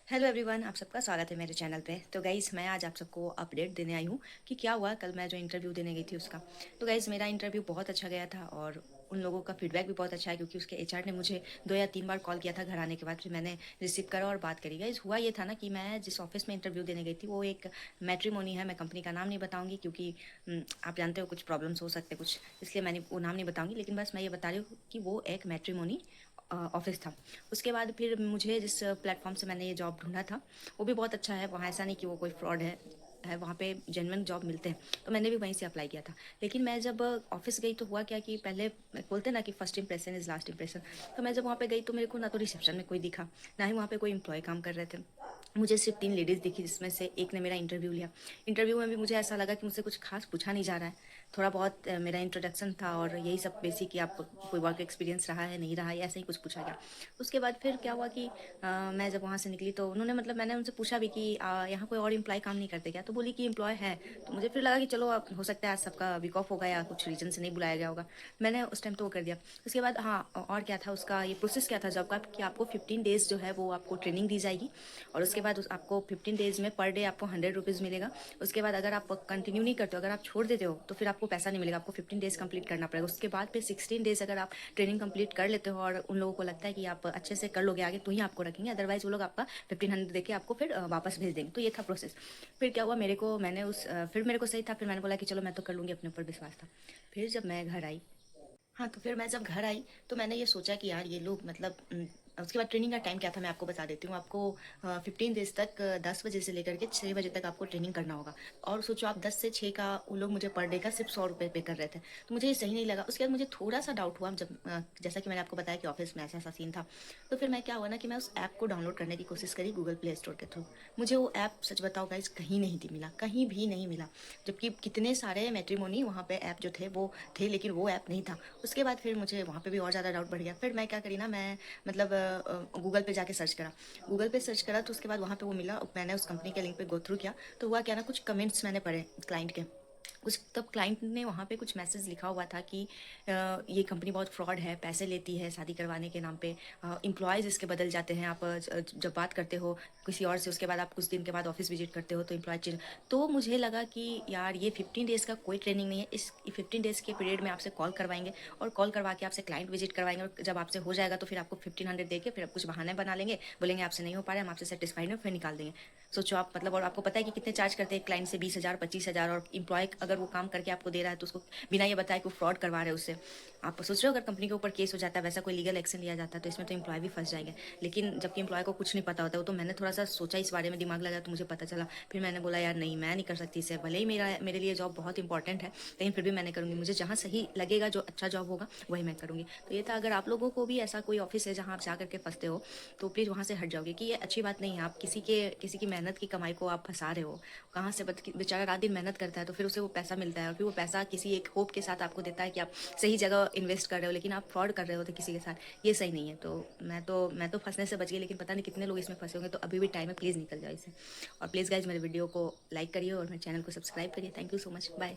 Hello everyone, आप सबका स्वागत है मेरे चैनल पे। तो गाइज़, मैं आज आप सबको अपडेट देने आई हूँ कि क्या हुआ कल मैं जो इंटरव्यू देने गई थी उसका। तो गाइज़, मेरा इंटरव्यू बहुत अच्छा गया था और उन लोगों का फीडबैक भी बहुत अच्छा है, क्योंकि उसके एचआर ने मुझे 2 या 3 बार कॉल किया था घर आने के बाद। फिर मैंने रिसीव करा और बात करी। गाइज़, हुआ ये था ना कि मैं जिस ऑफिस में इंटरव्यू देने गई थी वो एक मैट्रिमोनी है। मैं कंपनी का नाम नहीं बताऊँगी क्योंकि आप जानते हो कुछ प्रॉब्लम्स हो सकते हैं कुछ, इसलिए मैंने वो नाम नहीं बताऊँगी। लेकिन बस मैं ये बता रही हूँ कि वो एक मैट्रिमोनी ऑफिस था। उसके बाद फिर मुझे जिस प्लेटफॉर्म से मैंने ये जॉब ढूंढा था वो भी बहुत अच्छा है। वहाँ ऐसा नहीं कि वो कोई फ्रॉड है, वहाँ पे जेन्युइन जॉब मिलते हैं। तो मैंने भी वहीं से अप्लाई किया था। लेकिन मैं जब ऑफिस गई तो हुआ क्या कि पहले बोलते हैं ना कि first impression is last impression. तो मैं जब वहाँ पे गई तो मेरे को ना तो रिसेप्शन में कोई दिखा, ना ही वहाँ पे कोई एम्प्लॉय काम कर रहे थे। मुझे सिर्फ 3 लेडीज़ दिखी, जिसमें से एक ने मेरा इंटरव्यू लिया। इंटरव्यू में भी मुझे ऐसा लगा कि मुझसे कुछ खास पूछा नहीं जा रहा है। थोड़ा बहुत मेरा इंट्रोडक्शन था और यही सब बेसिक कि आप कोई वर्क एक्सपीरियंस रहा है नहीं रहा है, ऐसा ही कुछ पूछा गया। उसके बाद फिर क्या हुआ कि मैं जब वहाँ से निकली तो उन्होंने मतलब मैंने उनसे पूछा भी कि यहाँ कोई और एम्प्लॉय काम नहीं करते क्या? तो बोली कि एम्प्लॉय है। तो मुझे फिर लगा कि चलो अब हो सकता है आज सबका वीक ऑफ होगा या कुछ रीज़न से नहीं बुलाया गया होगा। मैंने उस टाइम तो वो कर दिया। उसके बाद हाँ, और क्या था उसका ये प्रोसेस क्या था जॉब का कि आपको 15 डेज़ जो है वो आपको ट्रेनिंग दी जाएगी। और उसके बाद उस आपको 15 डेज़ में पर डे आपको 100 रुपीज़ मिलेगा। उसके बाद अगर आप कंटिन्यू नहीं करते हो, अगर आप छोड़ देते हो तो फिर आपको पैसा नहीं मिलेगा। आपको 15 डेज़ कंप्लीट करना पड़ेगा। उसके बाद फिर 16 डेज़ अगर आप ट्रेनिंग कंप्लीट कर लेते हो और उन लोगों को लगता है कि आप अच्छे से कर लोगे आगे, तो ही आपको रखेंगे। अदरवाइज़ वो लोग आपका 1500 देके आपको फिर वापस भेज देंगे। तो ये था प्रोसेस। फिर क्या हुआ, फिर मेरे को सही था। फिर मैंने बोला कि चलो मैं तो कर लूँगी, अपने ऊपर विश्वास था। फिर जब मैं घर आई, हाँ, तो फिर मैं जब घर आई तो मैंने ये सोचा कि यार ये लोग मतलब उसके बाद ट्रेनिंग का टाइम क्या था मैं आपको बता देती हूँ। आपको 15 डेज़ तक 10 बजे से लेकर के 6 बजे तक आपको ट्रेनिंग करना होगा। और सोचो आप 10 से 6 का वो लोग मुझे पर डे का सिर्फ 100 रुपये पे कर रहे थे। तो मुझे ये सही नहीं लगा। उसके बाद मुझे थोड़ा सा डाउट हुआ जब जैसा कि मैंने आपको बताया कि ऑफिस में ऐसा ऐसा सीन था। तो फिर मैं क्या हुआ ना कि मैं उस ऐप को डाउनलोड करने की कोशिश करी गूगल प्ले स्टोर के थ्रू। मुझे वो ऐप सच बताओ गाइज कहीं नहीं थी मिला, कहीं भी नहीं मिला। जबकि कितने सारे मैट्रिमोनी वहाँ पे ऐप जो थे वो थे, लेकिन वो ऐप नहीं था। उसके बाद फिर मुझे वहाँ पे भी और ज़्यादा डाउट बढ़ गया। फिर मैं क्या करी ना, मैं मतलब गूगल पे जाके सर्च करा। गूगल पे सर्च करा तो उसके बाद वहाँ पे वो मिला। मैंने उस कंपनी के लिंक पे गो थ्रू किया। तो हुआ क्या ना, कुछ कमेंट्स मैंने पढ़े क्लाइंट के। उस तब क्लाइंट ने वहाँ पे कुछ मैसेज लिखा हुआ था कि ये कंपनी बहुत फ्रॉड है, पैसे लेती है शादी करवाने के नाम पे, एम्प्लॉयज़ इसके बदल जाते हैं। आप जब बात करते हो किसी और से, उसके बाद आप कुछ दिन के बाद ऑफिस विजिट करते हो तो एम्प्लॉय चेंज। तो मुझे लगा कि यार ये 15 डेज़ का कोई ट्रेनिंग नहीं है। इस 15 डेज़ के पीरियड में आपसे कॉल करवाएंगे और कॉल करवा के आपसे क्लाइंट विजिट करवाएंगे। और जब आपसे हो जाएगा तो फिर आपको 1500 दे के फिर आप कुछ बहाने बना लेंगे, बोलेंगे आपसे नहीं हो पा रहा है, हम आपसे सेटिस्फाइड हैं, फिर निकाल देंगे। सोचो आप मतलब, और आपको पता है कि कितने चार्ज करते हैं क्लाइंट से, 20,000 25,000। और एम्प्लॉय अगर वो काम करके आपको दे रहा है तो उसको बिना ये बताए कि वो फ्रॉड करवा रहे हैं उससे। आप सोच रहे हो अगर कंपनी के ऊपर केस हो जाता है, वैसा कोई लीगल एक्शन लिया जाता है, तो इसमें तो एम्प्लॉय भी फंस जाएंगे। लेकिन जबकि एम्प्लॉय को कुछ नहीं पता होता है, वो तो मैंने थोड़ा सा सोचा इस बारे में, दिमाग लगाया तो मुझे पता चला। फिर मैंने बोला यार नहीं, मैं नहीं कर सकती इसे। भले ही मेरे लिए जॉब बहुत इंपॉर्टेंट है, लेकिन फिर भी मैंने करूँगी। मुझे जहाँ सही लगेगा, जो अच्छा जॉब होगा वही मैं करूँगी। तो ये था, अगर आप लोगों को भी ऐसा कोई ऑफिस है जहाँ आप जा करके फंसते हो तो प्लीज़ वहाँ से हट जाओगे, कि ये अच्छी बात नहीं है। आप किसी की मेहनत की कमाई को आप फंसा रहे हो। कहाँ से बेचारा रात दिन मेहनत करता है तो फिर उसे वो पैसा मिलता है, और फिर वो पैसा किसी एक होप के साथ आपको देता है कि आप सही जगह इन्वेस्ट कर रहे हो, लेकिन आप फ्रॉड कर रहे हो तो किसी के साथ। ये सही नहीं है। तो मैं तो फंसने से बच गई, लेकिन पता नहीं कितने लोग इसमें फंसे होंगे। तो अभी भी टाइम है, प्लीज़ निकल जाओ इससे। और प्लीज़ गाइज मेरे वीडियो को लाइक करिए और मेरे चैनल को सब्सक्राइब करिए। Thank you so much, bye.